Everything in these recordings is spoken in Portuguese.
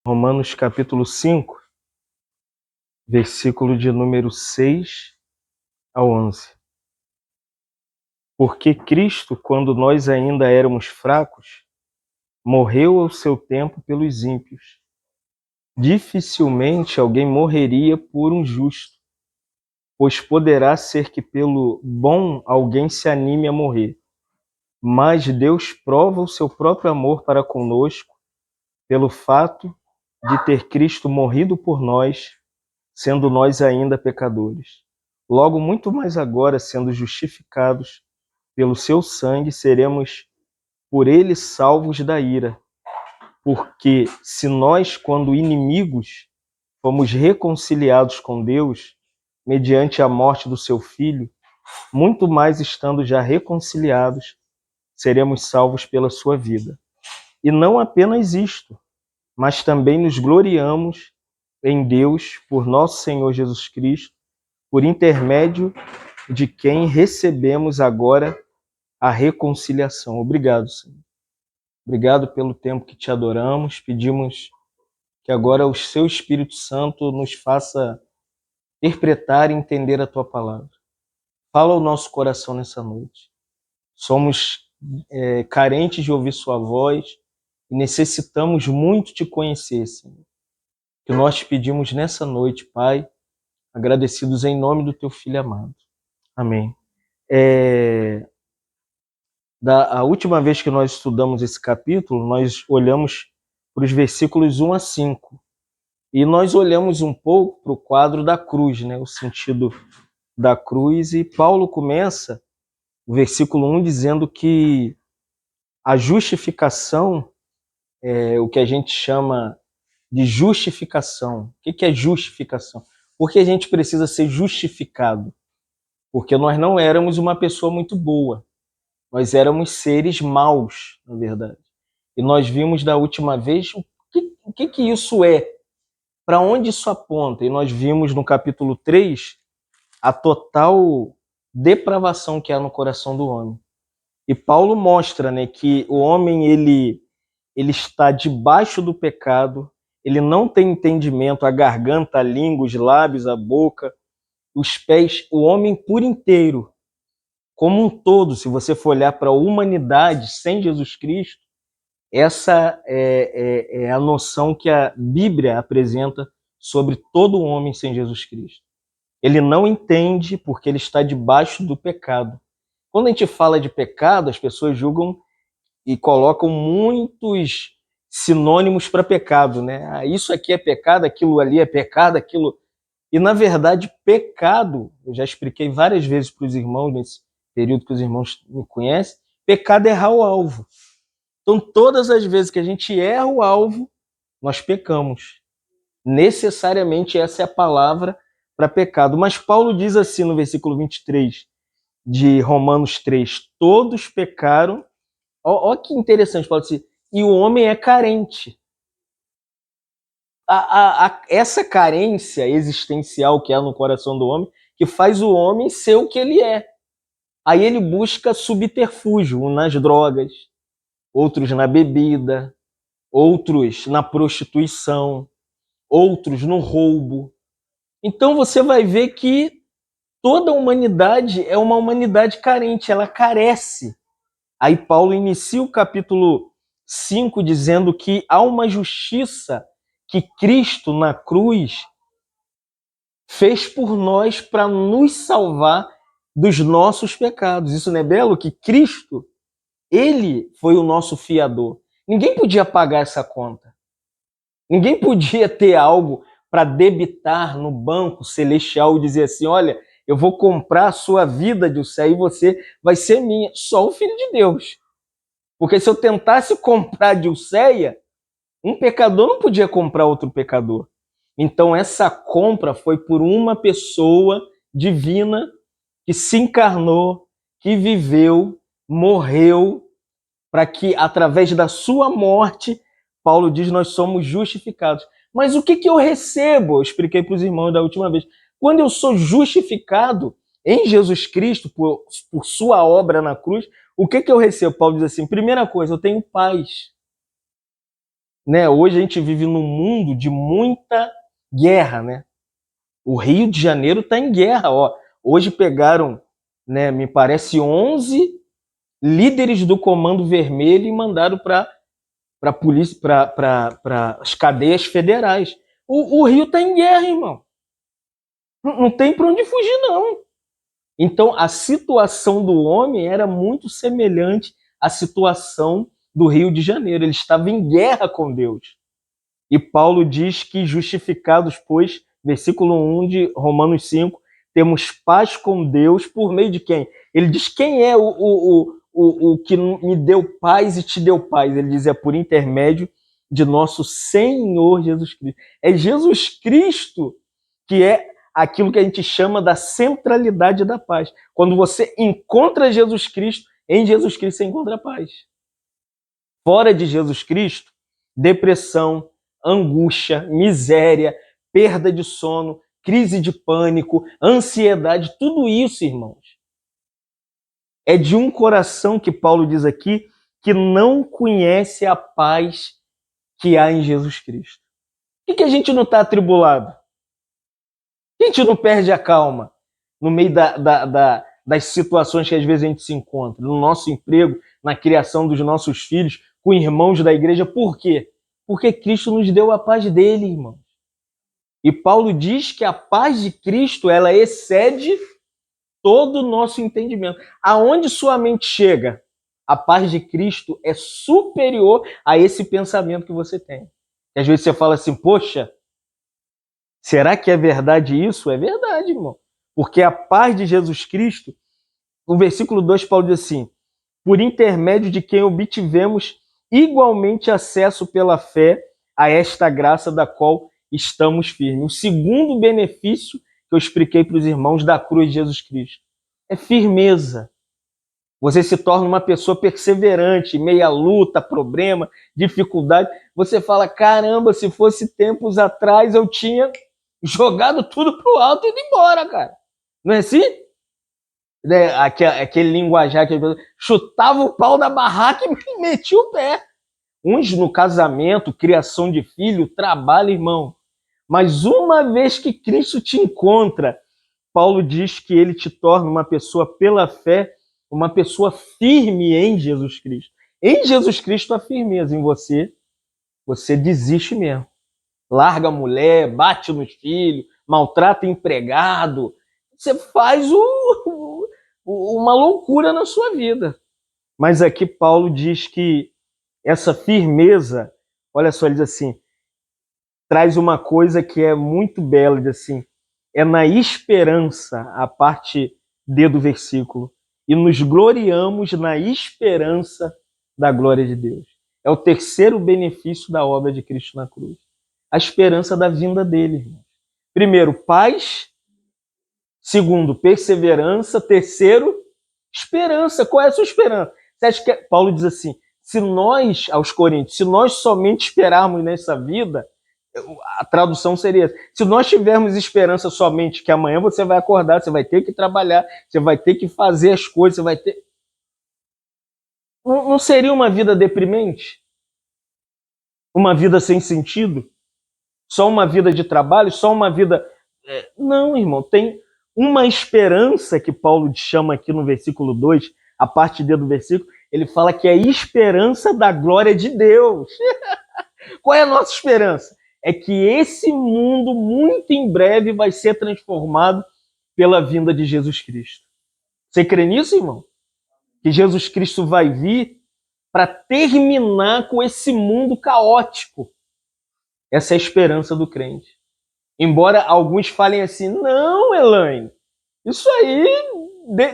Romanos capítulo 5, versículo de número 6 a 11. Porque Cristo, quando nós ainda éramos fracos, morreu ao seu tempo pelos ímpios. Dificilmente alguém morreria por um justo, pois poderá ser que pelo bom alguém se anime a morrer. Mas Deus prova o seu próprio amor para conosco pelo fato de ter Cristo morrido por nós, sendo nós ainda pecadores. Logo, muito mais agora, sendo justificados pelo seu sangue, seremos por ele salvos da ira. Porque se nós, quando inimigos, fomos reconciliados com Deus, mediante a morte do seu Filho, muito mais estando já reconciliados, seremos salvos pela sua vida. E não apenas isto, mas também nos gloriamos em Deus, por nosso Senhor Jesus Cristo, por intermédio de quem recebemos agora a reconciliação. Obrigado, Senhor. Obrigado pelo tempo que te adoramos. Pedimos que agora o seu Espírito Santo nos faça interpretar e entender a tua palavra. Fala ao nosso coração nessa noite. Somos carentes de ouvir sua voz e necessitamos muito te conhecer, Senhor. Que nós te pedimos nessa noite, Pai, agradecidos em nome do teu Filho amado. Amém. A última vez que nós estudamos esse capítulo, nós olhamos para os versículos 1 a 5. E nós olhamos um pouco para o quadro da cruz, né? O sentido da cruz. E Paulo começa o versículo 1 dizendo que a justificação é o que a gente chama de justificação. O que é justificação? Porque a gente precisa ser justificado. Porque nós não éramos uma pessoa muito boa. Nós éramos seres maus, na verdade. E nós vimos da última vez o que isso é, para onde isso aponta. E nós vimos no capítulo 3 a total depravação que há no coração do homem. E Paulo mostra, né, que o homem ele está debaixo do pecado, ele não tem entendimento, a garganta, a língua, os lábios, a boca, os pés, o homem por inteiro, como um todo, se você for olhar para a humanidade sem Jesus Cristo, essa é a noção que a Bíblia apresenta sobre todo homem sem Jesus Cristo. Ele não entende porque ele está debaixo do pecado. Quando a gente fala de pecado, as pessoas julgam e colocam muitos sinônimos para pecado, né? Ah, isso aqui é pecado, aquilo ali é pecado, aquilo... E, na verdade, pecado, eu já expliquei várias vezes para os irmãos, nesse período que os irmãos me conhecem, pecado é errar o alvo. Então, todas as vezes que a gente erra o alvo, nós pecamos. Necessariamente essa é a palavra para pecado. Mas Paulo diz assim no versículo 23 de Romanos 3, todos pecaram. Olha que interessante, Paulo diz, e o homem é carente. Essa carência existencial que há no coração do homem, que faz o homem ser o que ele é. Aí ele busca subterfúgio, um nas drogas, outros na bebida, outros na prostituição, outros no roubo. Então você vai ver que toda a humanidade é uma humanidade carente, ela carece. Aí Paulo inicia o capítulo 5 dizendo que há uma justiça que Cristo na cruz fez por nós para nos salvar dos nossos pecados. Isso não é belo? Que Cristo, ele foi o nosso fiador. Ninguém podia pagar essa conta. Ninguém podia ter algo para debitar no banco celestial e dizer assim, olha, eu vou comprar a sua vida, Dilcé, e você vai ser minha. Só o Filho de Deus. Porque se eu tentasse comprar Dilceia, um pecador não podia comprar outro pecador. Então essa compra foi por uma pessoa divina que se encarnou, que viveu, morreu, para que através da sua morte, Paulo diz, nós somos justificados. Mas o que eu recebo? Eu expliquei para os irmãos da última vez. Quando eu sou justificado em Jesus Cristo, por sua obra na cruz, o que eu recebo? Paulo diz assim, primeira coisa, eu tenho paz. né? Hoje a gente vive num mundo de muita guerra, né? O Rio de Janeiro está em guerra, ó. Hoje pegaram, né, me parece 11 líderes do Comando Vermelho e mandaram para polícia, para as cadeias federais. O Rio está em guerra, irmão. Não tem para onde fugir, não. Então, a situação do homem era muito semelhante à situação do Rio de Janeiro. Ele estava em guerra com Deus. E Paulo diz que justificados, pois, versículo 1 de Romanos 5, temos paz com Deus por meio de quem? Ele diz quem é o que me deu paz e te deu paz. Ele diz é por intermédio de nosso Senhor Jesus Cristo. É Jesus Cristo que é aquilo que a gente chama da centralidade da paz. Quando você encontra Jesus Cristo, em Jesus Cristo você encontra paz. Fora de Jesus Cristo, depressão, angústia, miséria, perda de sono, crise de pânico, ansiedade, tudo isso, irmãos, é de um coração que Paulo diz aqui que não conhece a paz que há em Jesus Cristo. Por que a gente não está atribulado? A gente não perde a calma no meio das situações que às vezes a gente se encontra, no nosso emprego, na criação dos nossos filhos, com irmãos da igreja. Por quê? Porque Cristo nos deu a paz dele, irmão. E Paulo diz que a paz de Cristo, ela excede todo o nosso entendimento. Aonde sua mente chega, a paz de Cristo é superior a esse pensamento que você tem. E às vezes você fala assim, poxa, será que é verdade isso? É verdade, irmão. Porque a paz de Jesus Cristo, no versículo 2, Paulo diz assim, por intermédio de quem obtivemos igualmente acesso pela fé a esta graça da qual estamos firmes. O segundo benefício que eu expliquei para os irmãos da cruz de Jesus Cristo é firmeza. Você se torna uma pessoa perseverante, meia luta, problema, dificuldade. Você fala, caramba, se fosse tempos atrás eu tinha jogado tudo pro alto e ido embora, cara. Não é assim? Aquele linguajar que chutava o pau da barraca e metia o pé. Uns no casamento, criação de filho, trabalho, irmão. Mas uma vez que Cristo te encontra, Paulo diz que ele te torna uma pessoa pela fé, uma pessoa firme em Jesus Cristo. Em Jesus Cristo a firmeza, em você desiste mesmo. Larga a mulher, bate nos filhos, maltrata empregado. Você faz uma loucura na sua vida. Mas aqui Paulo diz que essa firmeza, olha só, ele diz assim, traz uma coisa que é muito bela, diz assim, é na esperança, a parte D do versículo, e nos gloriamos na esperança da glória de Deus. É o terceiro benefício da obra de Cristo na cruz. A esperança da vinda dele, irmão. Primeiro, paz. Segundo, perseverança. Terceiro, esperança. Qual é a sua esperança? Você acha que Paulo diz assim, se nós, aos Coríntios, se nós somente esperarmos nessa vida, a tradução seria, se nós tivermos esperança somente que amanhã você vai acordar, você vai ter que trabalhar, você vai ter que fazer as coisas, você vai ter... Não seria uma vida deprimente? Uma vida sem sentido? Só uma vida de trabalho? Só uma vida... Não, irmão, tem uma esperança que Paulo chama aqui no versículo 2, a parte D do versículo, ele fala que é a esperança da glória de Deus. Qual é a nossa esperança? É que esse mundo, muito em breve, vai ser transformado pela vinda de Jesus Cristo. Você crê nisso, irmão? Que Jesus Cristo vai vir para terminar com esse mundo caótico. Essa é a esperança do crente. Embora alguns falem assim, não, Elaine, isso aí,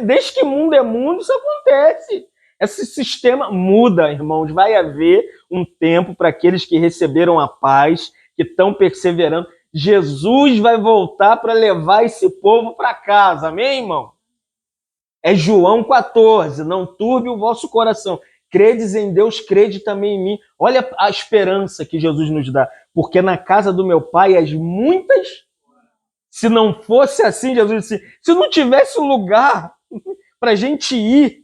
desde que mundo é mundo, isso acontece. Esse sistema muda, irmãos. Vai haver um tempo para aqueles que receberam a paz, que estão perseverando. Jesus vai voltar para levar esse povo para casa. Amém, irmão? É João 14. Não turbe o vosso coração. Credes em Deus, crede também em mim. Olha a esperança que Jesus nos dá. Porque na casa do meu pai, as muitas... Se não fosse assim, Jesus disse, se não tivesse lugar para a gente ir,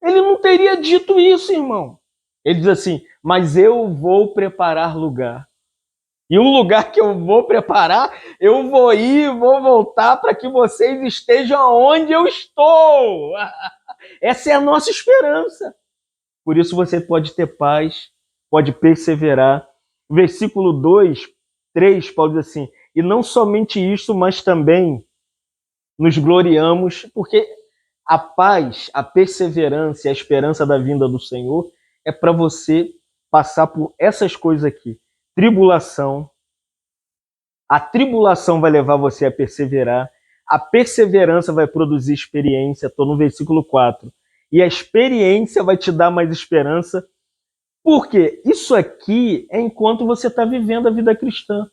ele não teria dito isso, irmão. Ele diz assim, mas eu vou preparar lugar. E o lugar que eu vou preparar, eu vou ir, vou voltar para que vocês estejam onde eu estou. Essa é a nossa esperança. Por isso você pode ter paz, pode perseverar. Versículo 2, 3, Paulo diz assim, e não somente isso, mas também nos gloriamos, porque a paz, a perseverança e a esperança da vinda do Senhor é para você passar por essas coisas aqui. Tribulação. A tribulação vai levar você a perseverar. A perseverança vai produzir experiência. Estou no versículo 4. E a experiência vai te dar mais esperança. Por quê? Isso aqui é enquanto você está vivendo a vida cristã.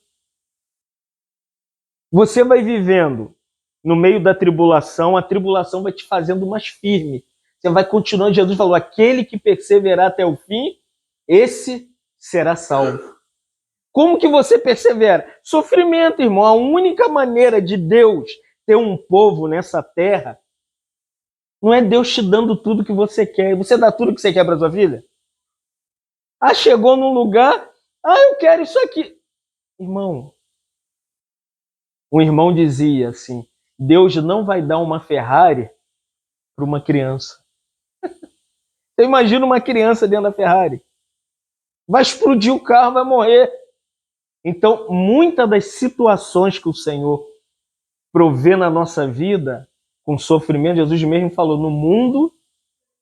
Você vai vivendo no meio da tribulação, a tribulação vai te fazendo mais firme. Você vai continuando, Jesus falou, aquele que perseverar até o fim, esse será salvo. Como que você persevera? Sofrimento, irmão. A única maneira de Deus ter um povo nessa terra não é Deus te dando tudo que você quer. Você dá tudo que você quer para sua vida? Ah, chegou num lugar, eu quero isso aqui. Irmão, um irmão dizia assim, Deus não vai dar uma Ferrari para uma criança. Você imagina uma criança dentro da Ferrari. Vai explodir o carro, vai morrer. Então, muitas das situações que o Senhor provê na nossa vida, com sofrimento, Jesus mesmo falou, no mundo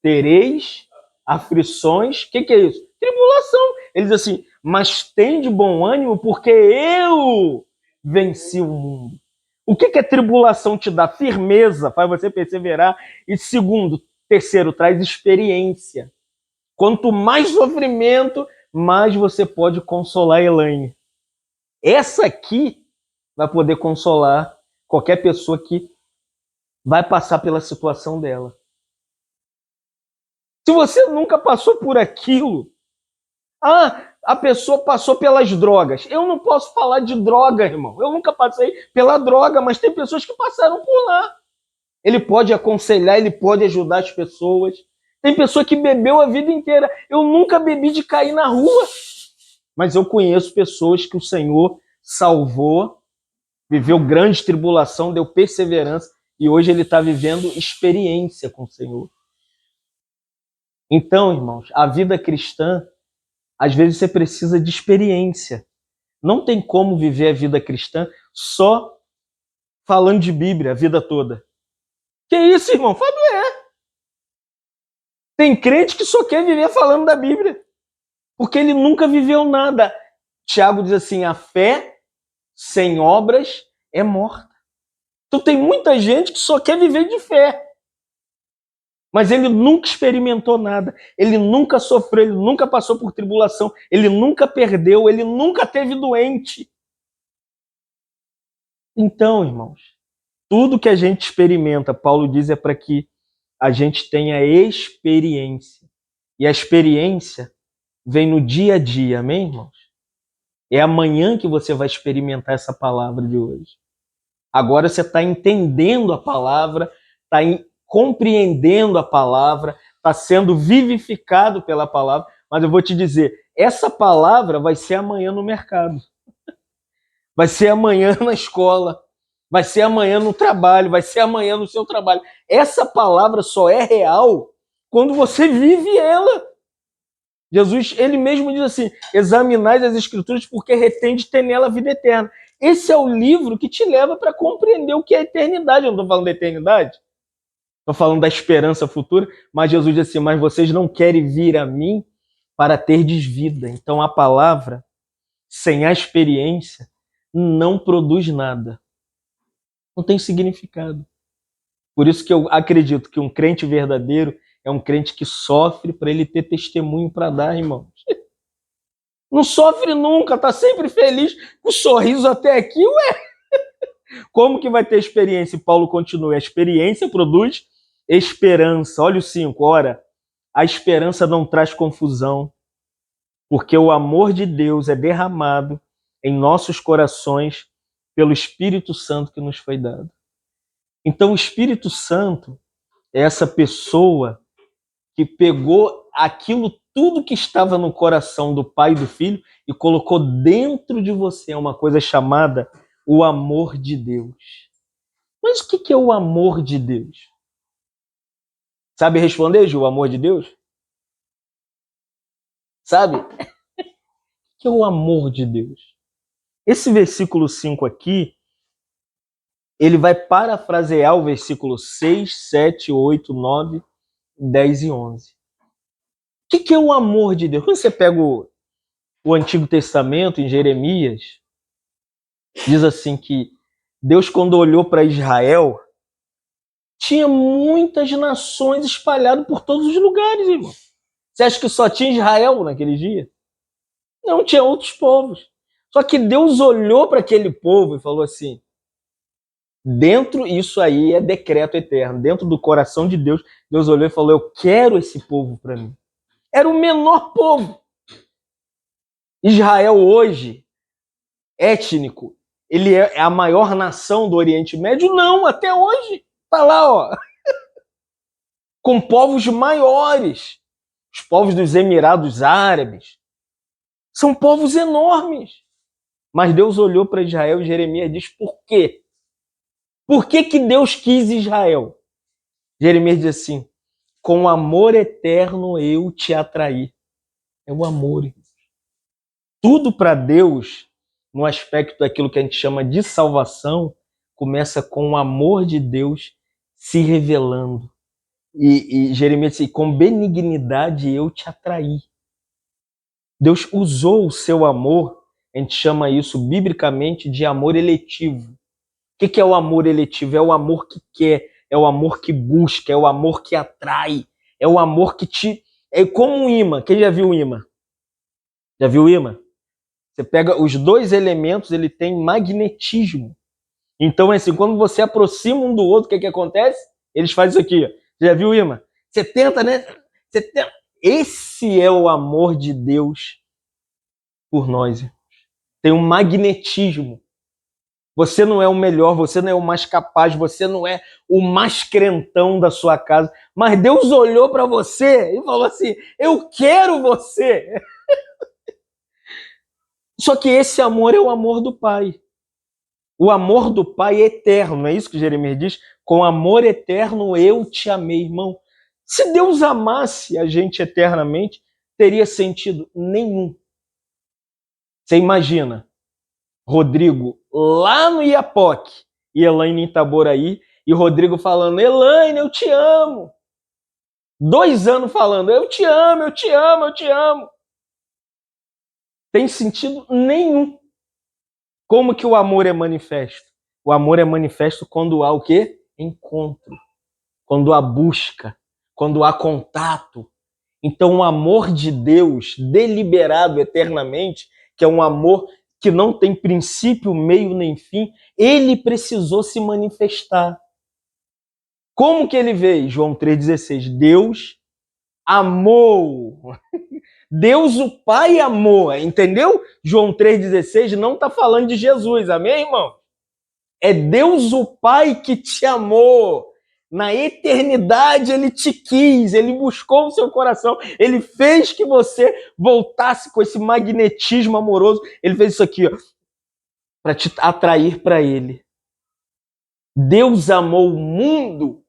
tereis aflições. O que é isso? Tribulação. Ele diz assim, mas tem de bom ânimo porque eu venci o mundo. O que é tribulação te dá? Firmeza, faz você perseverar. E segundo, terceiro, traz experiência. Quanto mais sofrimento, mais você pode consolar a Elaine. Essa aqui vai poder consolar qualquer pessoa que vai passar pela situação dela. Se você nunca passou por aquilo, a pessoa passou pelas drogas. Eu não posso falar de droga, irmão. Eu nunca passei pela droga, mas tem pessoas que passaram por lá. Ele pode aconselhar, ele pode ajudar as pessoas. Tem pessoa que bebeu a vida inteira. Eu nunca bebi de cair na rua. Mas eu conheço pessoas que o Senhor salvou, viveu grande tribulação, deu perseverança, e hoje ele está vivendo experiência com o Senhor. Então, irmãos, a vida cristã, às vezes você precisa de experiência. Não tem como viver a vida cristã só falando de Bíblia a vida toda. Que isso, irmão? Fábio, tem crente que só quer viver falando da Bíblia, porque ele nunca viveu nada. Tiago diz assim, a fé sem obras é morta. Então tem muita gente que só quer viver de fé, mas ele nunca experimentou nada, ele nunca sofreu, ele nunca passou por tribulação, ele nunca perdeu, ele nunca teve doente. Então, irmãos, tudo que a gente experimenta, Paulo diz, é para que a gente tenha experiência. E a experiência vem no dia a dia, amém, irmãos? É amanhã que você vai experimentar essa palavra de hoje. Agora você está entendendo a palavra, está compreendendo a palavra, está sendo vivificado pela palavra. Mas eu vou te dizer, essa palavra vai ser amanhã no mercado, vai ser amanhã na escola, vai ser amanhã no trabalho, vai ser amanhã no seu trabalho. Essa palavra só é real quando você vive ela. Jesus, ele mesmo diz assim, examinais as escrituras porque retém de ter nela a vida eterna. Esse é o livro que te leva para compreender o que é a eternidade. Eu não estou falando da eternidade, estou falando da esperança futura, mas Jesus diz assim, mas vocês não querem vir a mim para terdes vida. Então a palavra, sem a experiência, não produz nada. Não tem significado. Por isso que eu acredito que um crente verdadeiro é um crente que sofre para ele ter testemunho para dar, irmãos. Não sofre nunca, tá sempre feliz, com sorriso até aqui, ué. Como que vai ter experiência? E Paulo continua, a experiência produz esperança. Olha o 5, ora, a esperança não traz confusão, porque o amor de Deus é derramado em nossos corações pelo Espírito Santo que nos foi dado. Então o Espírito Santo é essa pessoa que pegou aquilo tudo que estava no coração do Pai e do Filho e colocou dentro de você uma coisa chamada o amor de Deus. Mas o que é o amor de Deus? Sabe responder, Ju, o amor de Deus? Sabe? O que é o amor de Deus? Esse versículo 5 aqui, ele vai parafrasear o versículo 6, 7, 8, 9, 10 e 11. O que é o amor de Deus? Quando você pega o Antigo Testamento, em Jeremias, diz assim que Deus, quando olhou para Israel, tinha muitas nações espalhadas por todos os lugares, irmão. Você acha que só tinha Israel naquele dia? Não, tinha outros povos. Só que Deus olhou para aquele povo e falou assim, dentro, isso aí é decreto eterno, dentro do coração de Deus, Deus olhou e falou, eu quero esse povo para mim. Era o menor povo. Israel hoje, étnico, ele é a maior nação do Oriente Médio? Não, até hoje. Tá lá, ó. Com povos maiores. Os povos dos Emirados Árabes. São povos enormes. Mas Deus olhou para Israel e Jeremias diz, por quê? Por que Deus quis Israel? Jeremias diz assim, com amor eterno eu te atraí. É o amor. Tudo para Deus, no aspecto daquilo que a gente chama de salvação, começa com o amor de Deus se revelando. E Jeremias diz, com benignidade eu te atraí. Deus usou o seu amor, a gente chama isso biblicamente de amor eletivo. O que é o amor eletivo? É o amor que quer, é o amor que busca, é o amor que atrai, é o amor que te... É como um imã. Quem já viu o imã? Já viu o imã? Você pega os dois elementos, ele tem magnetismo. Então, é assim, quando você aproxima um do outro, o que acontece? Eles fazem isso aqui. Ó. Já viu o imã? Você tenta, né? Você tenta... Esse é o amor de Deus por nós. Tem um magnetismo. Você não é o melhor, você não é o mais capaz, você não é o mais crentão da sua casa. Mas Deus olhou para você e falou assim, eu quero você. Só que esse amor é o amor do Pai. O amor do Pai é eterno, é isso que Jeremias diz? Com amor eterno eu te amei, irmão. Se Deus amasse a gente eternamente, teria sentido nenhum. Você imagina, Rodrigo lá no Iapoque e Elaine em Itaboraí, e Rodrigo falando, Elaine, eu te amo. 2 anos falando, eu te amo, eu te amo, eu te amo. Tem sentido nenhum. Como que o amor é manifesto? O amor é manifesto quando há o quê? Encontro. Quando há busca. Quando há contato. Então o amor de Deus, deliberado eternamente, que é um amor que não tem princípio, meio nem fim, ele precisou se manifestar. Como que ele veio? João 3,16. Deus amou. Deus o Pai amou, entendeu? João 3,16 não está falando de Jesus, amém, irmão? É Deus o Pai que te amou. Na eternidade ele te quis, ele buscou o seu coração, ele fez que você voltasse com esse magnetismo amoroso. Ele fez isso aqui, ó, para te atrair para ele. Deus amou o mundo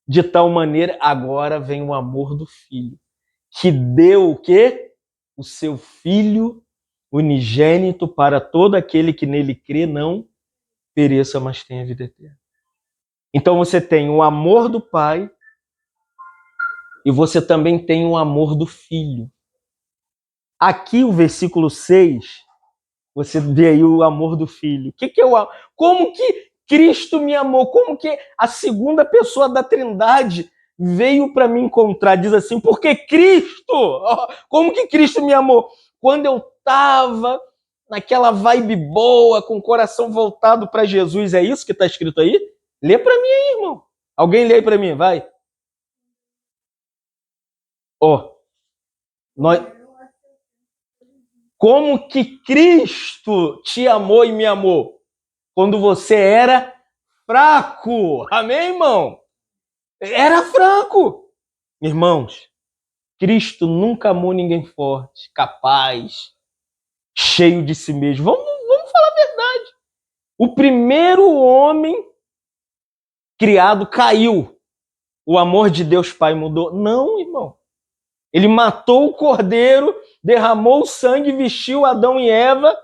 de tal maneira, agora vem o amor do Filho, que deu o quê? O seu Filho unigênito para todo aquele que nele crê, não pereça, mas tenha vida eterna. Então você tem o amor do Pai e você também tem o amor do Filho. Aqui o versículo 6, você vê aí o amor do Filho. O que é o amor? Como que Cristo me amou? Como que a segunda pessoa da Trindade veio para me encontrar? Diz assim, porque Cristo, como que Cristo me amou? Quando eu estava naquela vibe boa, com o coração voltado para Jesus, é isso que está escrito aí? Lê para mim aí, irmão. Alguém lê aí para mim, vai. Nós... Como que Cristo te amou e me amou? Quando você era fraco. Amém, irmão? Era fraco. Irmãos, Cristo nunca amou ninguém forte, capaz, cheio de si mesmo. Vamos falar a verdade. O primeiro homem criado caiu. O amor de Deus Pai mudou? Não, irmão. Ele matou o cordeiro, derramou o sangue, vestiu Adão e Eva.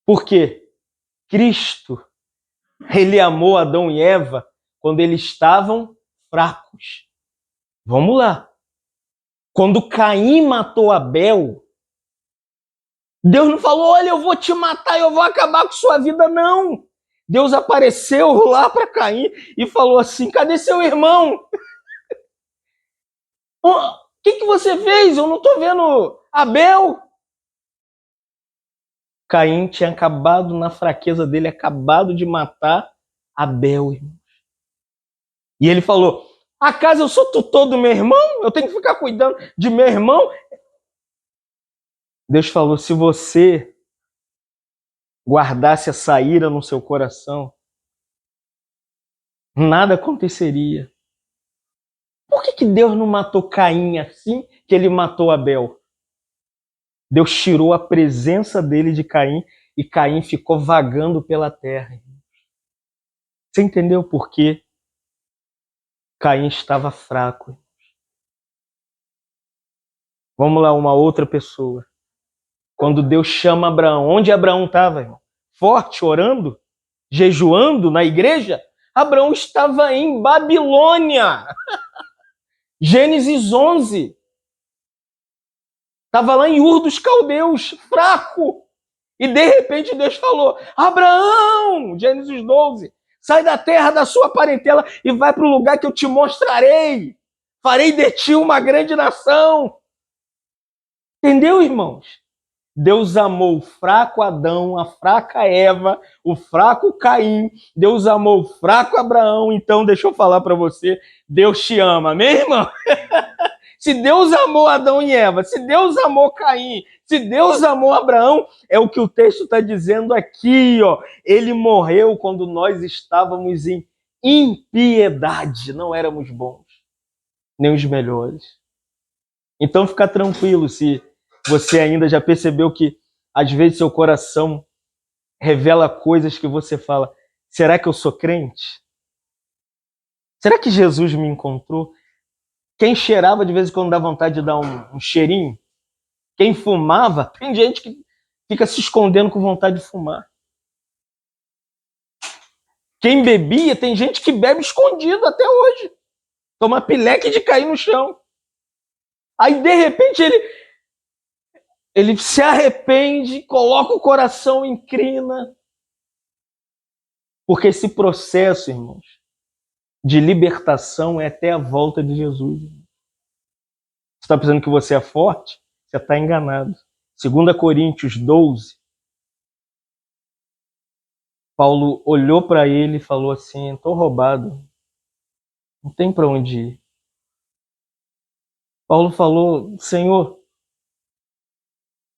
Por quê? Cristo, ele amou Adão e Eva quando eles estavam fracos. Vamos lá. Quando Caim matou Abel, Deus não falou, olha, eu vou te matar, eu vou acabar com sua vida, não. Deus apareceu lá para Caim e falou assim, cadê seu irmão? O que você fez? Eu não estou vendo Abel. Caim tinha acabado na fraqueza dele, acabado de matar Abel, irmãos. E ele falou, acaso eu sou tutor do meu irmão? Eu tenho que ficar cuidando de meu irmão? Deus falou, se você guardasse essa ira no seu coração, nada aconteceria. Por que Deus não matou Caim assim que ele matou Abel? Deus tirou a presença dele de Caim e Caim ficou vagando pela terra. Você entendeu por quê? Caim estava fraco. Vamos lá, uma outra pessoa. Quando Deus chama Abraão, onde Abraão estava, irmão? Forte, orando, jejuando na igreja? Abraão estava em Babilônia. Gênesis 11. Estava lá em Ur dos Caldeus, fraco. E de repente Deus falou, Abraão, Gênesis 12, sai da terra da sua parentela e vai para o lugar que eu te mostrarei. Farei de ti uma grande nação. Entendeu, irmãos? Deus amou o fraco Adão, a fraca Eva, o fraco Caim. Deus amou o fraco Abraão. Então, deixa eu falar para você, Deus te ama, amém, irmão? Se Deus amou Adão e Eva, se Deus amou Caim, se Deus amou Abraão, é o que o texto está dizendo aqui, ó. Ele morreu quando nós estávamos em impiedade, não éramos bons, nem os melhores. Então fica tranquilo se você ainda já percebeu que às vezes seu coração revela coisas que você fala, será que eu sou crente? Será que Jesus me encontrou? Quem cheirava de vez em quando dá vontade de dar um cheirinho? Quem fumava, tem gente que fica se escondendo com vontade de fumar. Quem bebia, tem gente que bebe escondido até hoje. Toma pileque de cair no chão. Aí, de repente, ele se arrepende, coloca o coração em crina. Porque esse processo, irmãos, de libertação é até a volta de Jesus. Você está pensando que você é forte? Você está enganado. 2 Coríntios 12, Paulo olhou para ele e falou assim, estou roubado, não tem para onde ir. Paulo falou, Senhor,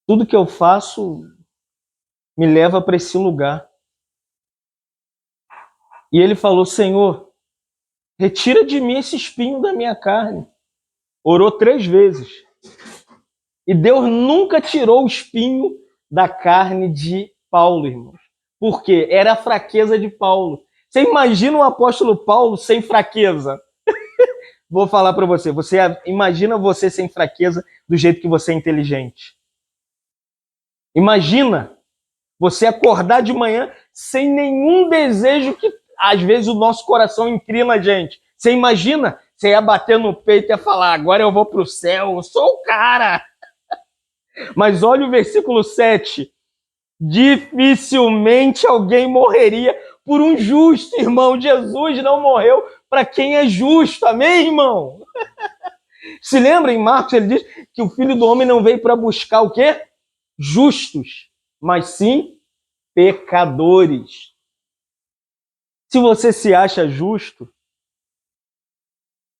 tudo que eu faço me leva para esse lugar. E ele falou, Senhor, retira de mim esse espinho da minha carne. Orou 3 vezes. E Deus nunca tirou o espinho da carne de Paulo, irmãos. Por quê? Era a fraqueza de Paulo. Você imagina o apóstolo Paulo sem fraqueza? Vou falar para você. Você imagina você sem fraqueza do jeito que você é inteligente. Imagina você acordar de manhã sem nenhum desejo que às vezes o nosso coração inclina a gente. Você imagina? Você ia bater no peito e ia falar, agora eu vou para o céu, eu sou o cara. Mas olha o versículo 7. Dificilmente alguém morreria por um justo, irmão. Jesus não morreu para quem é justo, amém, irmão? Se lembra em Marcos, ele diz que o Filho do Homem não veio para buscar o quê? Justos, mas sim pecadores. Se você se acha justo,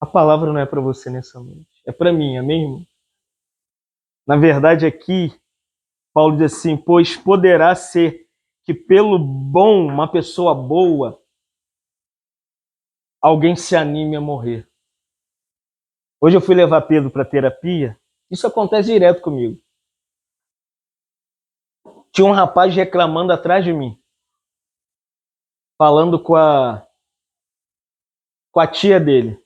a palavra não é para você nessa noite. É para mim, amém, irmão? Na verdade, aqui, Paulo diz assim, pois poderá ser que pelo bom, uma pessoa boa, alguém se anime a morrer. Hoje eu fui levar Pedro para terapia. Isso acontece direto comigo. Tinha um rapaz reclamando atrás de mim, falando com a tia dele.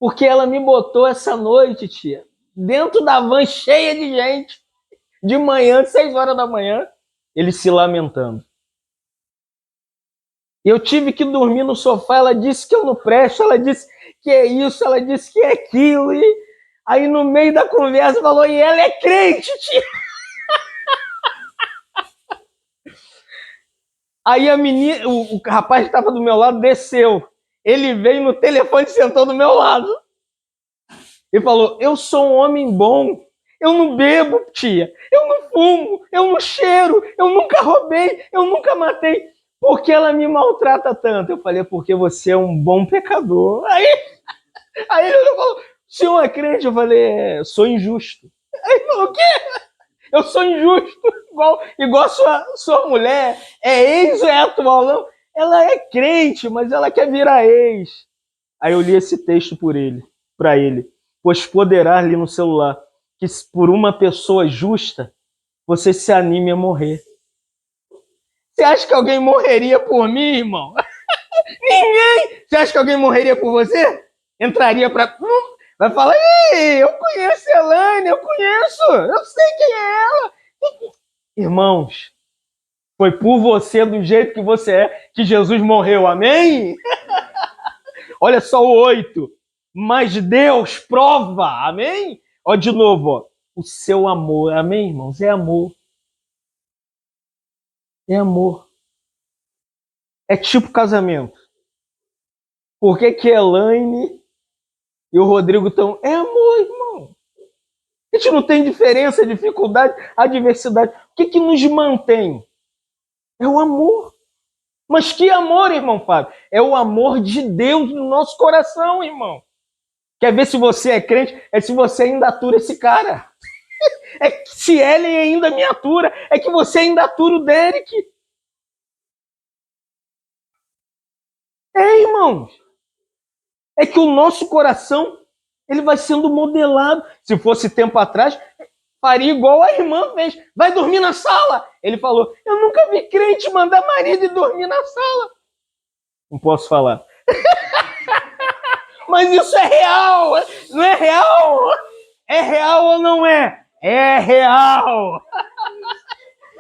Porque ela me botou essa noite, tia, dentro da van cheia de gente, de manhã, 6 horas da manhã, ele se lamentando. Eu tive que dormir no sofá, ela disse que eu não presto, ela disse que é isso, ela disse que é aquilo, e aí no meio da conversa falou, e ela é crente, tia. Aí a menina, o rapaz que estava do meu lado desceu. Ele veio no telefone e sentou do meu lado. E falou, eu sou um homem bom, eu não bebo, tia, eu não fumo, eu não cheiro, eu nunca roubei, eu nunca matei. Por que ela me maltrata tanto? Eu falei, porque você é um bom pecador. Aí ele falou, o senhor é crente? Eu falei, sou injusto. Aí ele falou, o quê? Eu sou injusto, igual sua mulher. É ex ou é atual? Não. Ela é crente, mas ela quer virar ex. Aí eu li esse texto para ele. Pois poderá ali no celular que por uma pessoa justa você se anime a morrer. Você acha que alguém morreria por mim, irmão? Ninguém! Você acha que alguém morreria por você? Entraria para... Vai falar, ei, eu conheço a Elaine, eu conheço, eu sei quem é ela. Irmãos, foi por você, do jeito que você é, que Jesus morreu, amém? Olha só o 8. Mas Deus prova, amém? Ó, de novo, ó, o seu amor, amém, irmãos? É amor. É amor. É tipo casamento. Por que que Elaine e o Rodrigo estão... É amor, irmão. A gente não tem diferença, dificuldade, adversidade. O que que nos mantém? É o amor. Mas que amor, irmão Fábio? É o amor de Deus no nosso coração, irmão. Quer ver se você é crente? É se você ainda atura esse cara. É que se Ellen ainda me atura, é que você ainda atura o Derek. É, irmãos. É que o nosso coração, ele vai sendo modelado. Se fosse tempo atrás, faria igual a irmã fez. Vai dormir na sala. Ele falou, eu nunca vi crente mandar marido ir dormir na sala. Não posso falar. Mas isso é real. Não é real? É real ou não é? É real.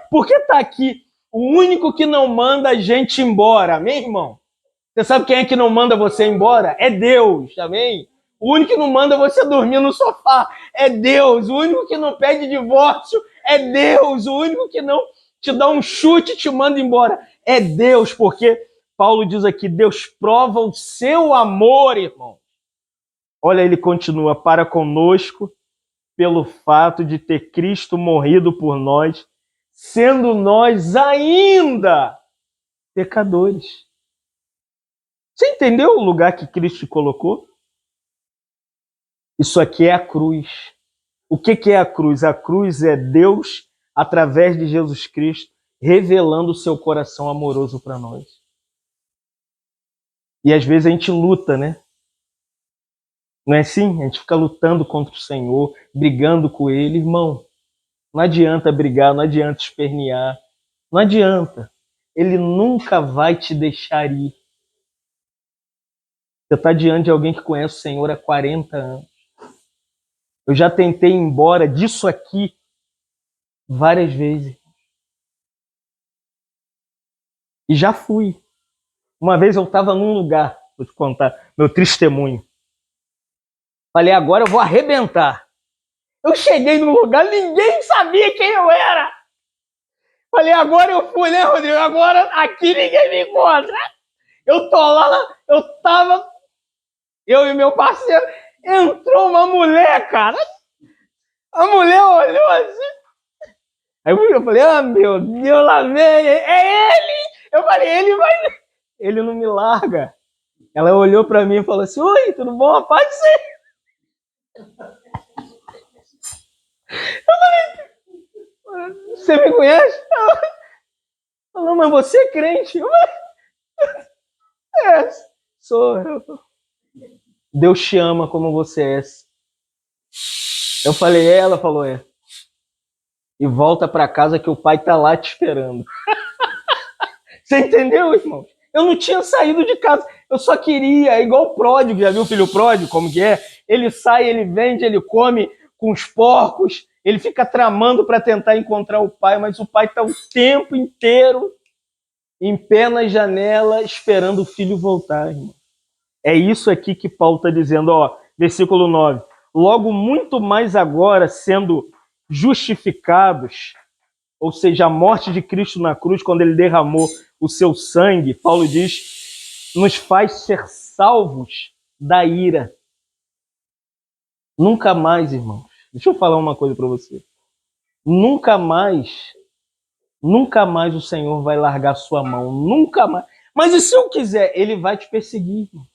Porque tá aqui o único que não manda a gente embora, amém, irmão? Você sabe quem é que não manda você embora? É Deus, amém? O único que não manda você dormir no sofá é Deus. O único que não pede divórcio é Deus. O único que não te dá um chute e te manda embora é Deus, porque Paulo diz aqui, Deus prova o seu amor, irmão. Olha, ele continua, para conosco, pelo fato de ter Cristo morrido por nós, sendo nós ainda pecadores. Você entendeu o lugar que Cristo te colocou? Isso aqui é a cruz. O que é a cruz? A cruz é Deus, através de Jesus Cristo, revelando o seu coração amoroso para nós. E às vezes a gente luta, né? Não é assim? A gente fica lutando contra o Senhor, brigando com Ele. Irmão, não adianta brigar, não adianta espernear. Não adianta. Ele nunca vai te deixar ir. Você está diante de alguém que conhece o Senhor há 40 anos. Eu já tentei ir embora disso aqui várias vezes. E já fui. Uma vez eu estava num lugar, vou te contar, meu testemunho. Falei, agora eu vou arrebentar. Eu cheguei num lugar, ninguém sabia quem eu era. Falei, agora eu fui, né, Rodrigo? Agora aqui ninguém me encontra. Eu tô lá, eu tava, eu e meu parceiro, entrou uma mulher, cara. A mulher olhou assim. Aí eu falei, ah, meu Deus, lá vem, é ele! Eu falei, ele não me larga. Ela olhou pra mim e falou assim, oi, tudo bom, rapaz? Eu falei, você me conhece? Ela falou, mas você é crente? Eu falei, é, sou. Deus te ama como você é. Eu falei, ela falou, é. E volta para casa que o pai tá lá te esperando. Você entendeu, irmão? Eu não tinha saído de casa. Eu só queria, é igual o pródigo, já viu o filho pródigo, como que é? Ele sai, ele vende, ele come com os porcos, ele fica tramando para tentar encontrar o pai, mas o pai está o tempo inteiro em pé na janela esperando o filho voltar, irmão. É isso aqui que Paulo está dizendo, ó, versículo 9. Logo, muito mais agora, sendo justificados, ou seja, a morte de Cristo na cruz, quando ele derramou o seu sangue, Paulo diz, nos faz ser salvos da ira. Nunca mais, irmãos. Deixa eu falar uma coisa para você. Nunca mais o Senhor vai largar sua mão. Nunca mais. Mas e se eu quiser? Ele vai te perseguir, irmão.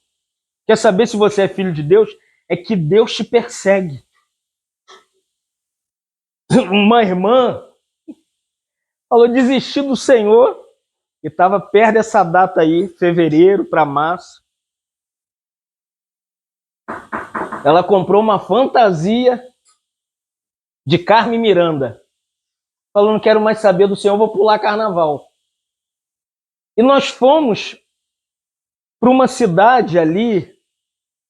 Quer saber se você é filho de Deus? É que Deus te persegue. Uma irmã falou desistir do Senhor e estava perto dessa data aí, fevereiro para março. Ela comprou uma fantasia de Carmen Miranda. Falou, não quero mais saber do Senhor, vou pular carnaval. E nós fomos para uma cidade ali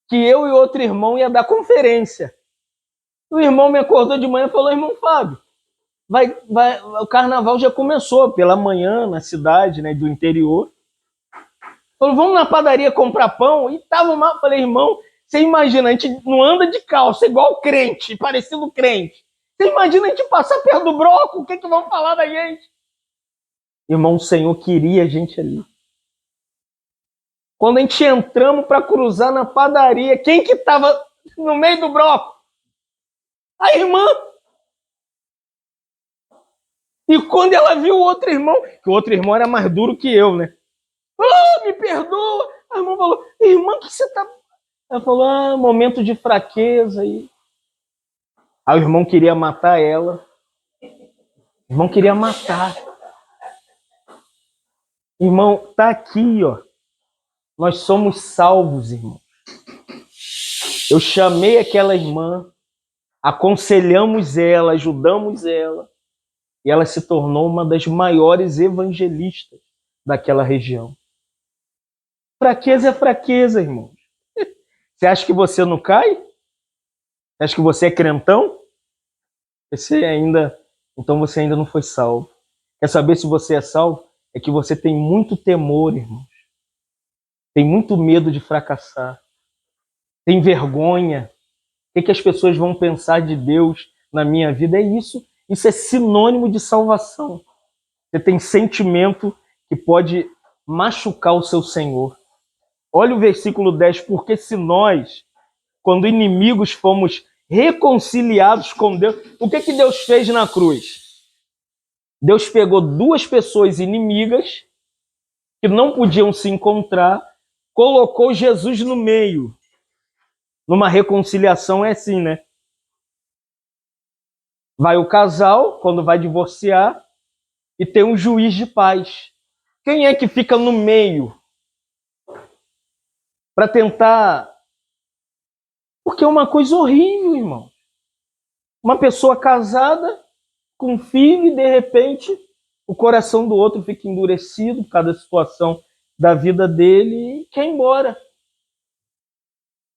que eu e outro irmão ia dar conferência. O irmão me acordou de manhã e falou, irmão Fábio, o carnaval já começou pela manhã na cidade, né, do interior. Falou, vamos na padaria comprar pão? E tava mal. Falei, irmão, você imagina, a gente não anda de calça, igual crente, parecido crente. Você imagina a gente passar perto do broco? O que vão falar da gente? Irmão, o Senhor queria a gente ali. Quando a gente entramos para cruzar na padaria, quem que estava no meio do broco? A irmã. E quando ela viu o outro irmão, que o outro irmão era mais duro que eu, né? Oh, me perdoa. A irmã falou, irmã, que você tá... Ela falou, momento de fraqueza aí. Aí o irmão queria matar ela. O irmão queria matar. Irmão, tá aqui, ó. Nós somos salvos, irmão. Eu chamei aquela irmã, aconselhamos ela, ajudamos ela, e ela se tornou uma das maiores evangelistas daquela região. Fraqueza é fraqueza, irmão. Você acha que você não cai? Você acha que você é crentão? Então você ainda não foi salvo. Quer saber se você é salvo? É que você tem muito temor, irmão. Tem muito medo de fracassar. Tem vergonha. O que as pessoas vão pensar de Deus na minha vida? É isso. Isso é sinônimo de salvação. Você tem sentimento que pode machucar o seu Senhor. Olha o versículo 10. Porque se nós, quando inimigos, fomos reconciliados com Deus... O que Deus fez na cruz? Deus pegou duas pessoas inimigas que não podiam se encontrar, colocou Jesus no meio. Numa reconciliação é assim, né? Vai o casal, quando vai divorciar, e tem um juiz de paz. Quem é que fica no meio? Para tentar... Porque é uma coisa horrível, irmão. Uma pessoa casada, com um filho, e de repente o coração do outro fica endurecido por causa da situação da vida dele e quer ir embora.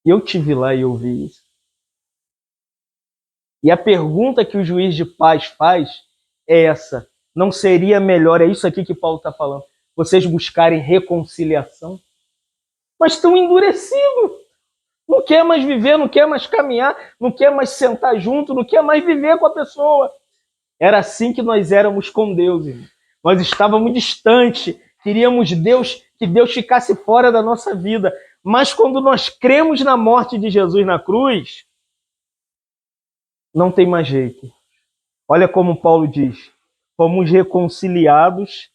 Eu tive lá e eu vi isso. E a pergunta que o juiz de paz faz é essa. Não seria melhor, é isso aqui que Paulo está falando, vocês buscarem reconciliação? Mas estão endurecidos. Não quer mais viver, não quer mais caminhar, não quer mais sentar junto, não quer mais viver com a pessoa. Era assim que nós éramos com Deus, irmão. Nós estávamos distantes, queríamos que Deus ficasse fora da nossa vida. Mas quando nós cremos na morte de Jesus na cruz, não tem mais jeito. Olha como Paulo diz, fomos reconciliados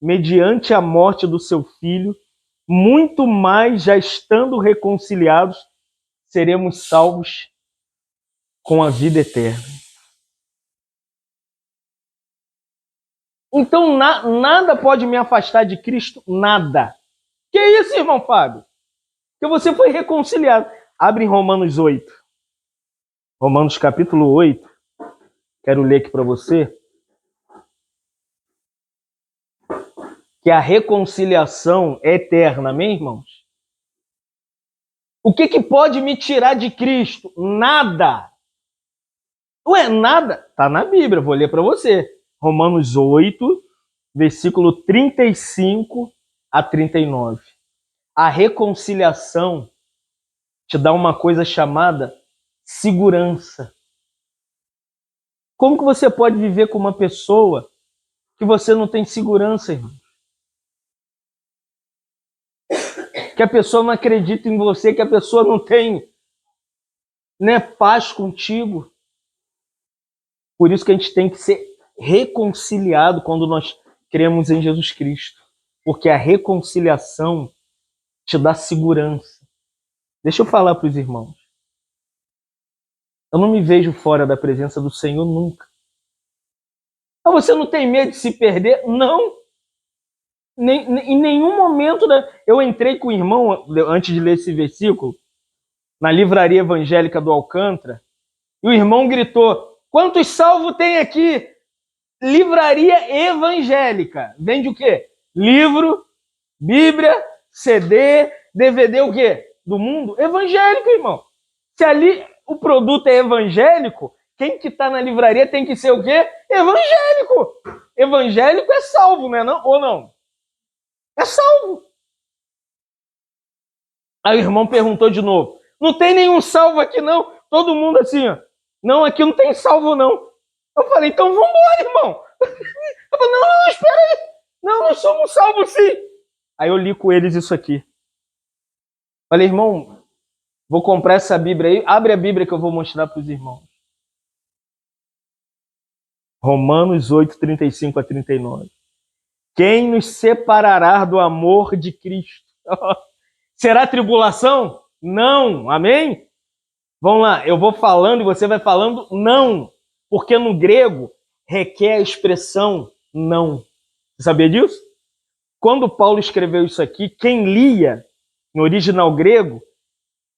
mediante a morte do seu filho, muito mais já estando reconciliados, seremos salvos com a vida eterna. Então nada pode me afastar de Cristo, nada. Que isso, irmão Fábio? Que você foi reconciliado. Abre em Romanos 8. Romanos capítulo 8. Quero ler aqui para você. Que a reconciliação é eterna, amém, irmãos? O que pode me tirar de Cristo? Nada. Ué, nada? Tá na Bíblia, vou ler para você. Romanos 8, versículo 35 a 39. A reconciliação te dá uma coisa chamada segurança. Como que você pode viver com uma pessoa que você não tem segurança, irmão? Que a pessoa não acredita em você, que a pessoa não tem, né, paz contigo. Por isso que a gente tem que ser reconciliado quando nós cremos em Jesus Cristo. Porque a reconciliação te dá segurança. Deixa eu falar para os irmãos. Eu não me vejo fora da presença do Senhor nunca. Ah, você não tem medo de se perder? Não. Em nenhum momento eu entrei com o irmão, antes de ler esse versículo, na livraria evangélica do Alcântara, e o irmão gritou: quantos salvos tem aqui? Livraria evangélica. Vende o quê? Livro, Bíblia, CD, DVD, o quê? Do mundo? Evangélico, irmão. Se ali o produto é evangélico, quem que tá na livraria tem que ser o quê? Evangélico. Evangélico é salvo, né? Não? Ou não? É salvo. Aí o irmão perguntou de novo: não tem nenhum salvo aqui, não? Todo mundo assim, ó. Não, aqui não tem salvo, não. Eu falei: então vambora, irmão. Eu falei: não, espera aí. Não, nós somos salvos sim. Aí eu li com eles isso aqui. Falei: irmão, vou comprar essa Bíblia aí. Abre a Bíblia que eu vou mostrar para os irmãos. Romanos 8, 35 a 39. Quem nos separará do amor de Cristo? Será tribulação? Não. Amém? Vamos lá, eu vou falando e você vai falando não. Porque no grego requer a expressão não. Você sabia disso? Quando Paulo escreveu isso aqui, quem lia no original grego,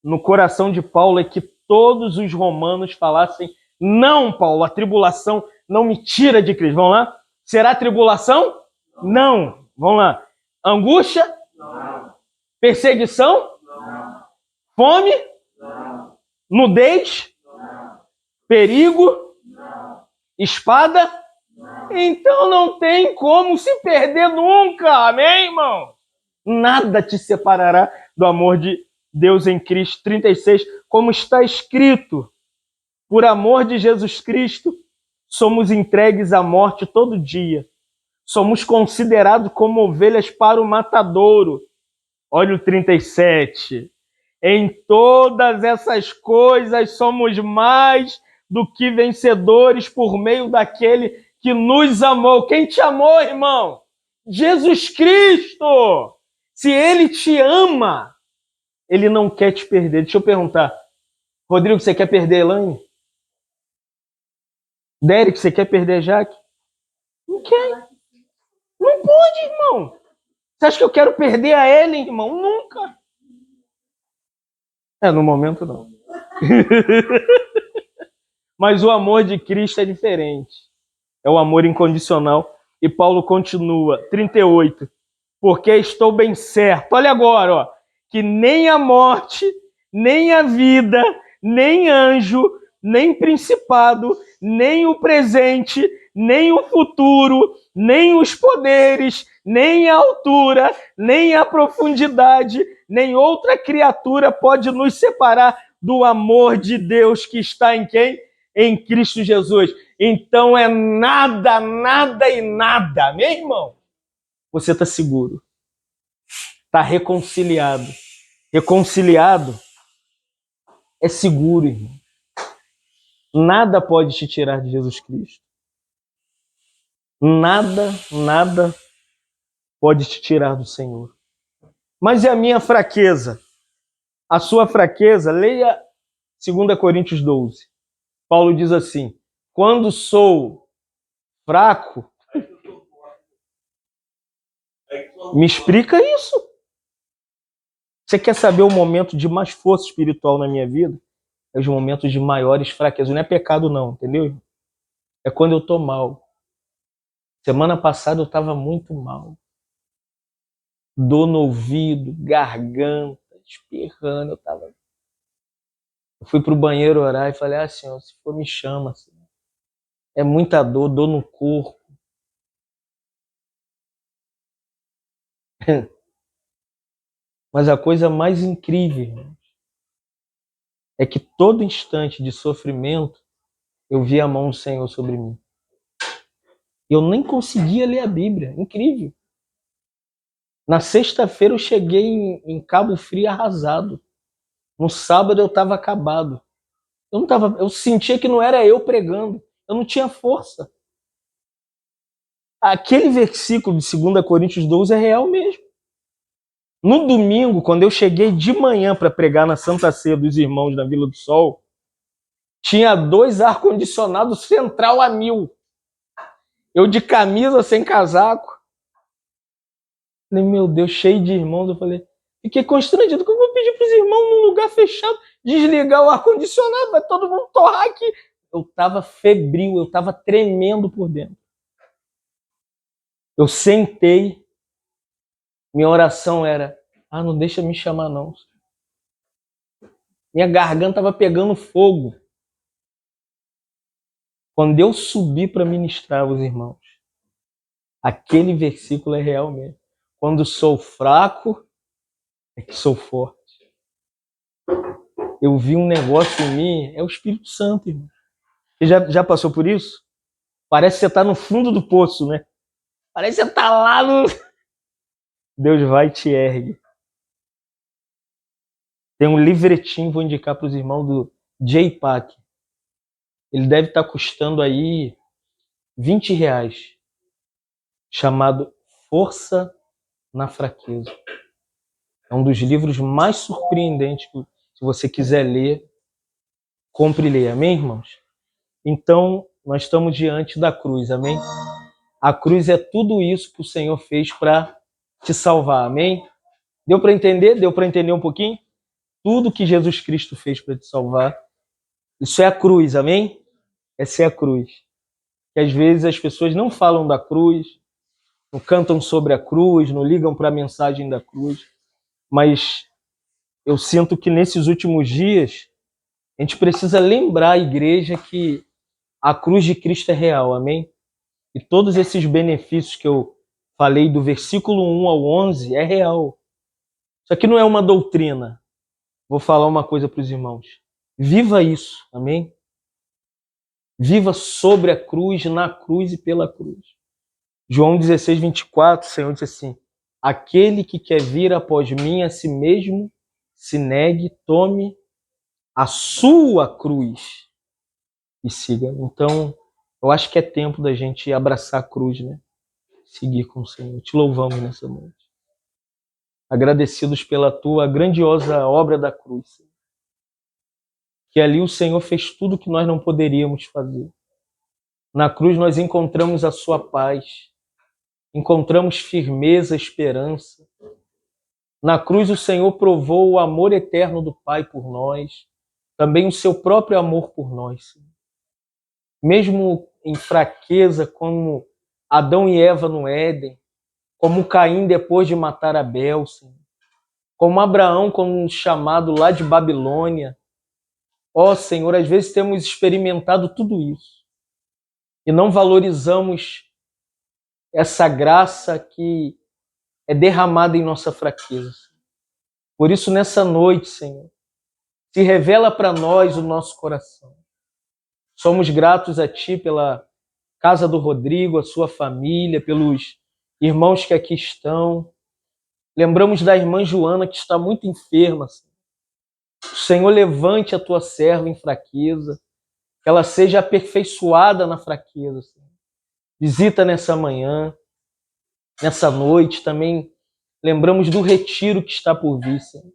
no coração de Paulo, é que todos os romanos falassem: não, Paulo, a tribulação não me tira de Cristo. Vamos lá? Será tribulação? Não. Vamos lá. Angústia? Não. Perseguição? Não. Fome? Não. Nudez? Não. Perigo? Não. Espada? Não. Então não tem como se perder nunca. Amém, irmão? Nada te separará do amor de Deus em Cristo. 36, como está escrito: por amor de Jesus Cristo, somos entregues à morte todo dia. Somos considerados como ovelhas para o matadouro. Olha o 37. Em todas essas coisas somos mais do que vencedores por meio daquele que nos amou. Quem te amou, irmão? Jesus Cristo! Se ele te ama, ele não quer te perder. Deixa eu perguntar. Rodrigo, você quer perder a Elaine? Derek, você quer perder a Jaque? Não quer. Não pode, irmão. Você acha que eu quero perder a Ellen, irmão? Nunca. No momento não. Mas o amor de Cristo é diferente. É o amor incondicional. E Paulo continua, 38. Porque estou bem certo. Olha agora, ó. Que nem a morte, nem a vida, nem anjo, nem principado, nem o presente, nem o futuro, nem os poderes, nem a altura, nem a profundidade, nem outra criatura pode nos separar do amor de Deus que está em quem? Em Cristo Jesus. Então é nada, nada e nada, meu irmão. Você está seguro. Está reconciliado. Reconciliado é seguro, irmão. Nada pode te tirar de Jesus Cristo. Nada, nada pode te tirar do Senhor. Mas e a minha fraqueza? A sua fraqueza, leia 2 Coríntios 12. Paulo diz assim: quando sou fraco, me explica isso. Você quer saber o momento de mais força espiritual na minha vida? É os momentos de maiores fraquezas. Não é pecado não, entendeu? É quando eu tô mal. Semana passada eu estava muito mal. Dor no ouvido, garganta, espirrando. Eu fui pro banheiro orar e falei, Senhor, se for me chama. Senhor. É muita dor, dor no corpo. Mas a coisa mais incrível, irmãos, é que todo instante de sofrimento eu vi a mão do Senhor sobre mim. Eu nem conseguia ler a Bíblia. Incrível. Na sexta-feira eu cheguei em Cabo Frio arrasado. No sábado eu estava acabado. Eu sentia que não era eu pregando. Eu não tinha força. Aquele versículo de 2 Coríntios 12 é real mesmo. No domingo, quando eu cheguei de manhã para pregar na Santa Ceia dos Irmãos na Vila do Sol, tinha 2 ar-condicionados central a 1000. Eu de camisa, sem casaco. Falei, meu Deus, cheio de irmãos. Eu falei, fiquei constrangido. Que eu vou pedir para os irmãos num lugar fechado desligar o ar-condicionado? Vai todo mundo torrar aqui. Eu estava febril, eu estava tremendo por dentro. Eu sentei, minha oração era, não deixa me chamar não. Minha garganta estava pegando fogo. Quando eu subi para ministrar aos irmãos, aquele versículo é real mesmo. Quando sou fraco, é que sou forte. Eu vi um negócio em mim, é o Espírito Santo, irmão. Você já passou por isso? Parece que você está no fundo do poço, né? Parece que você está lá no... Deus vai e te ergue. Tem um livretinho, vou indicar para os irmãos, do Jay Pack. Ele deve estar custando aí R$20. Chamado Força na Fraqueza. É um dos livros mais surpreendentes que, se você quiser ler, compre e leia. Amém, irmãos? Então, nós estamos diante da cruz, amém? A cruz é tudo isso que o Senhor fez para te salvar, amém? Deu para entender? Deu para entender um pouquinho? Tudo que Jesus Cristo fez para te salvar. Isso é a cruz, amém? Essa é a cruz. Que às vezes as pessoas não falam da cruz, não cantam sobre a cruz, não ligam para a mensagem da cruz. Mas eu sinto que nesses últimos dias a gente precisa lembrar a igreja que a cruz de Cristo é real, amém? E todos esses benefícios que eu falei do versículo 1 ao 11 é real. Isso aqui não é uma doutrina. Vou falar uma coisa para os irmãos. Viva isso, amém? Viva sobre a cruz, na cruz e pela cruz. João 16, 24, o Senhor diz assim, aquele que quer vir após mim a si mesmo, se negue, tome a sua cruz e siga. Então, eu acho que é tempo da gente abraçar a cruz, né? Seguir com o Senhor. Te louvamos nessa noite. Agradecidos pela tua grandiosa obra da cruz. Que ali o Senhor fez tudo o que nós não poderíamos fazer. Na cruz nós encontramos a sua paz, encontramos firmeza, esperança. Na cruz o Senhor provou o amor eterno do Pai por nós, também o seu próprio amor por nós. Mesmo em fraqueza, como Adão e Eva no Éden, como Caim depois de matar Abel, como Abraão quando chamado lá de Babilônia. Ó Senhor, às vezes temos experimentado tudo isso e não valorizamos essa graça que é derramada em nossa fraqueza. Por isso, nessa noite, Senhor, se revela para nós o nosso coração. Somos gratos a Ti pela casa do Rodrigo, a sua família, pelos irmãos que aqui estão. Lembramos da irmã Joana, que está muito enferma. Senhor. O Senhor levante a Tua serva em fraqueza, que ela seja aperfeiçoada na fraqueza. Senhor. Visita nessa manhã, nessa noite também. Lembramos do retiro que está por vir, Senhor.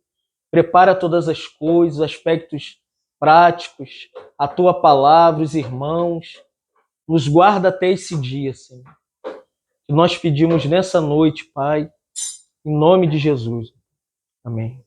Prepara todas as coisas, aspectos práticos, a Tua palavra, os irmãos. Nos guarda até esse dia, Senhor. Que nós pedimos nessa noite, Pai, em nome de Jesus. Amém.